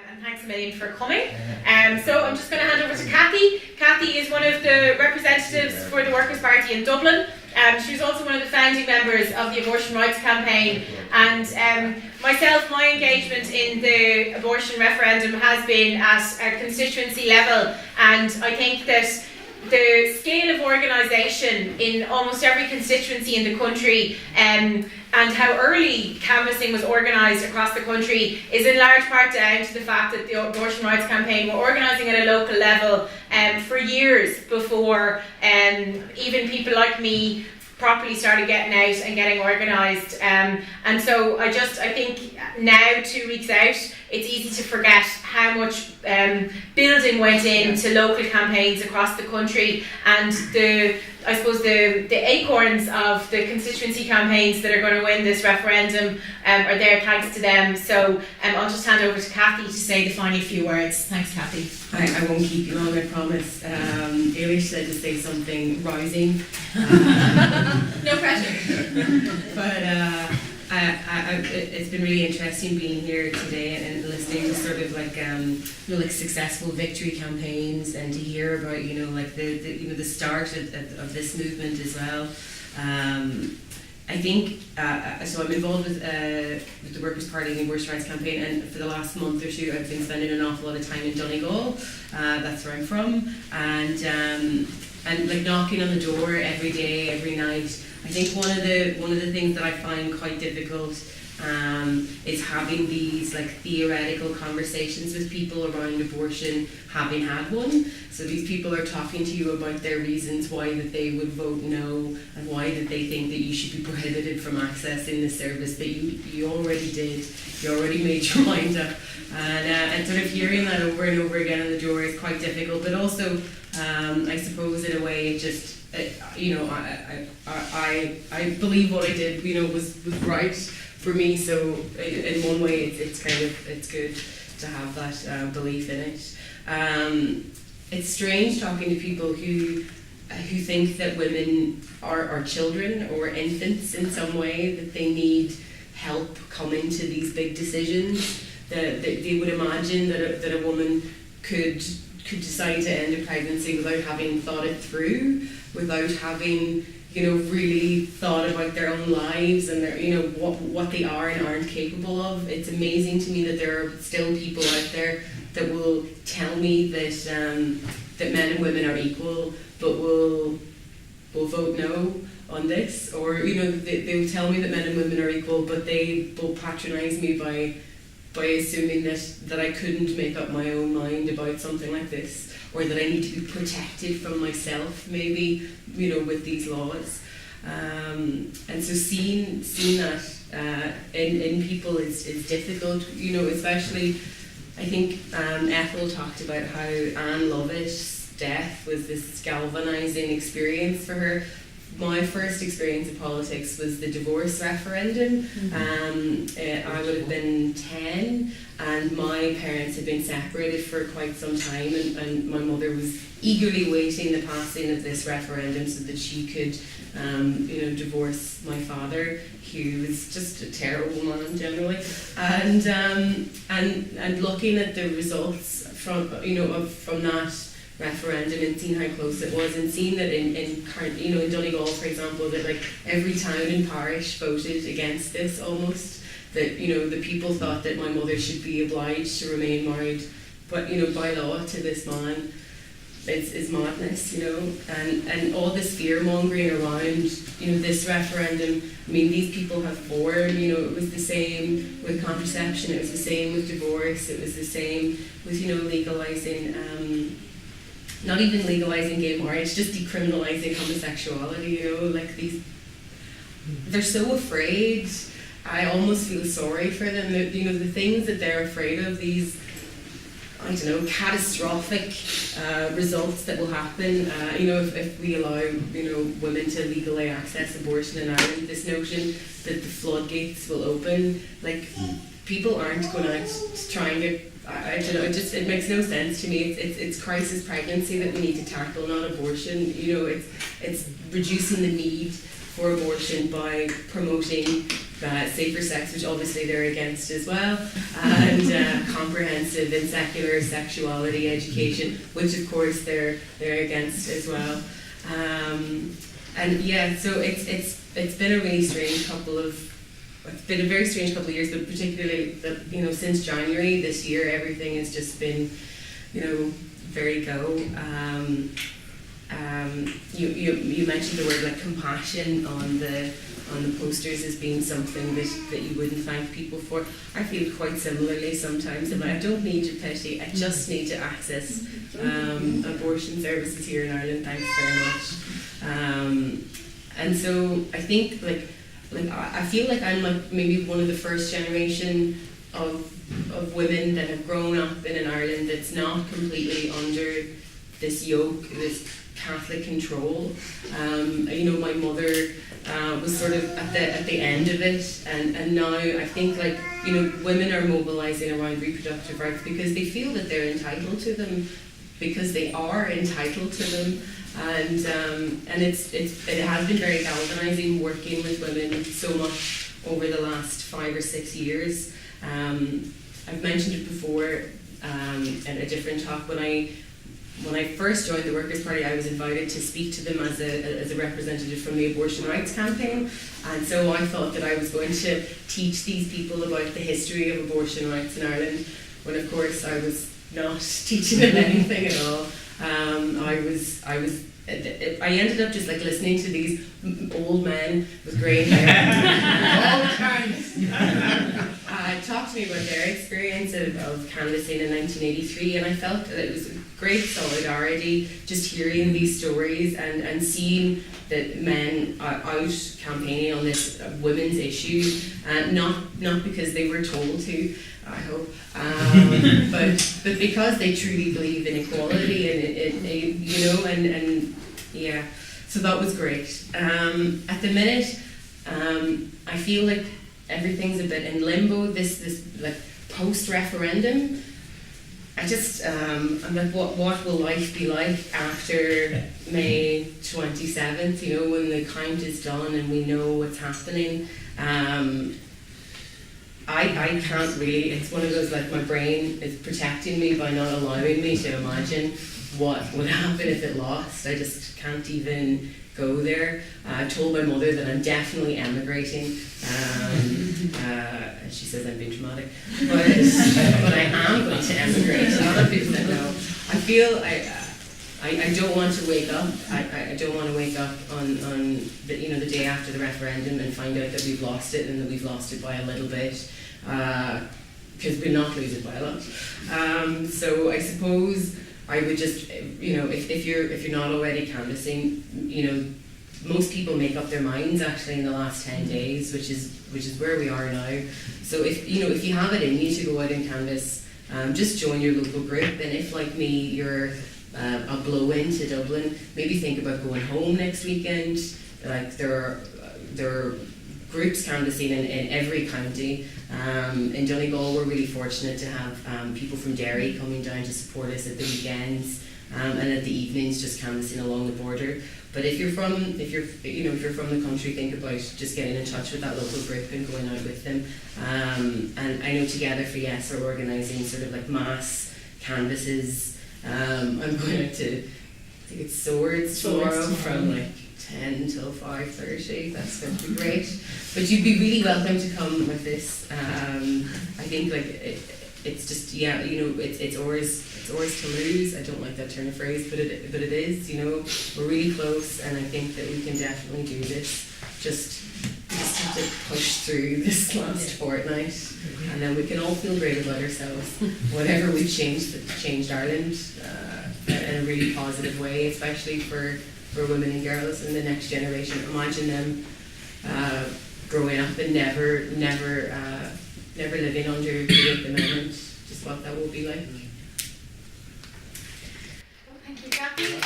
And thanks a million for coming. So I'm just going to hand over to Cathie. Cathie is one of the representatives for the Workers' Party in Dublin. She's also one of the founding members of the Abortion Rights Campaign. And myself, my engagement in the abortion referendum has been at a constituency level. And I think that the scale of organisation in almost every constituency in the country and how early canvassing was organised across the country is in large part down to the fact that the Abortion Rights Campaign were organising at a local level for years before even people like me properly started getting out and getting organised. And so I think now, 2 weeks out, it's easy to forget how much building went into local campaigns across the country, and the acorns of the constituency campaigns that are going to win this referendum are there thanks to them. So I'll just hand over to Cathie to say the final few words. Thanks, Cathie. I won't keep you long, I promise. Eilish said to say something rousing. No pressure. But it's been really interesting being here today and listening to sort of like successful victory campaigns, and to hear about the start of this movement as well. I think so. I'm involved with the Workers' Party and the Abortion Rights Campaign, and for the last month or two, I've been spending an awful lot of time in Donegal. That's where I'm from, and like knocking on the door every day, every night. I think one of the things that I find quite difficult is having these like theoretical conversations with people around abortion, having had one. So these people are talking to you about their reasons why that they would vote no, and why that they think that you should be prohibited from accessing the service that you already did. You already made your mind up, and sort of hearing that over and over again on the door is quite difficult. But also, I suppose in a way, it just I believe what I did, was right for me. So in one way, it's good to have that belief in it. It's strange talking to people who think that women are children or infants in some way, that they need help coming to these big decisions. That they would imagine that a woman could decide to end a pregnancy without having thought it through, without having really thought about their own lives and their what they are and aren't capable of. It's amazing to me that there are still people out there that will tell me that men and women are equal, but will vote no on this, or they will tell me that men and women are equal, but they will patronise me by assuming that I couldn't make up my own mind about something like this, or that I need to be protected from myself, maybe, with these laws. And so seeing that in people is difficult, especially, I think Ethel talked about how Anne Lovett's death was this galvanising experience for her. My first experience in politics was the divorce referendum. Mm-hmm. I would have been 10, and my parents had been separated for quite some time, and my mother was eagerly waiting the passing of this referendum so that she could divorce my father, who was just a terrible man generally, and looking at the results from that referendum and seeing how close it was, and seeing that in Donegal, for example, that like every town and parish voted against this almost, that the people thought that my mother should be obliged to remain married, but by law to this man. It's madness, and all this fear mongering around this referendum. I mean, these people have born, it was the same with contraception, it was the same with divorce, it was the same with legalising not even legalising gay marriage, just decriminalising homosexuality, they're so afraid. I almost feel sorry for them, that, the things that they're afraid of, these, catastrophic results that will happen, if we allow, women to legally access abortion in Ireland, this notion that the floodgates will open, people aren't going out trying to, it makes no sense to me. It's crisis pregnancy that we need to tackle, not abortion. It's reducing the need for abortion by promoting safer sex, which obviously they're against as well, and comprehensive and secular sexuality education, which of course they're against as well. And yeah, so it's been a really strange couple of years, but particularly since January this year, everything has just been very go. You mentioned the word like compassion on the posters as being something that you wouldn't thank people for. I feel quite similarly sometimes. I don't need your pity, I just need to access abortion services here in Ireland. Thanks very much. And so I think I feel like I'm like maybe one of the first generation of women that have grown up in an Ireland that's not completely under this yoke, this Catholic control. My mother was sort of at the end of it, and now I think women are mobilising around reproductive rights because they feel that they're entitled to them, because they are entitled to them, and it has been very galvanising working with women so much over the last 5 or 6 years. I've mentioned it before at a different talk. When I first joined the Workers' Party, I was invited to speak to them as a representative from the Abortion Rights Campaign, and so I thought that I was going to teach these people about the history of abortion rights in Ireland, when of course I was not teaching them anything at all. I ended up just listening to these old men with grey hair. All kinds. Talk to me about their experience of canvassing in 1983, and I felt that it was great solidarity just hearing these stories and seeing that men are out campaigning on this women's issue, not because they were told to, I hope, but because they truly believe in equality and yeah, so that was great. At the minute, I feel like everything's a bit in limbo. This post-referendum, I just I'm like, what will life be like after May 27th? When the count is done and we know what's happening. I can't really. It's one of those, my brain is protecting me by not allowing me to imagine what would happen if it lost. I just can't even go there. I told my mother that I'm definitely emigrating. She says I'm being dramatic, but I am going to emigrate. A lot of people don't know. I feel I don't want to wake up. I don't want to wake up on the day after the referendum and find out that we've lost it, and that we've lost it by a little bit, because we'll not lose it by a lot. So I suppose I would just, if you're not already canvassing, most people make up their minds actually in the last 10 days, which is where we are now. So if you have it in you to go out and canvass, just join your local group, and if like me you're a blow-in to Dublin, maybe think about going home next weekend. There are groups canvassing in every county. In Donegal, we're really fortunate to have people from Derry coming down to support us at the weekends, and at the evenings just canvassing along the border. But if you're from the country, think about just getting in touch with that local group and going out with them. And I know Together for Yes are organising sort of mass canvasses. I'm going out to, I think it's Swords tomorrow from 10 till 5:30. That's going to be great. But you'd be really welcome to come with this. I think it's just it's ours to lose. I don't like that turn of phrase, but it is. We're really close, and I think that we can definitely do this. Just have to push through this last fortnight, and then we can all feel great about ourselves. Whatever we've changed Ireland in a really positive way, especially for women and girls in the next generation. Imagine them growing up and never living under the 8th Amendment. Just what that will be like. Well, thank you, Cathie.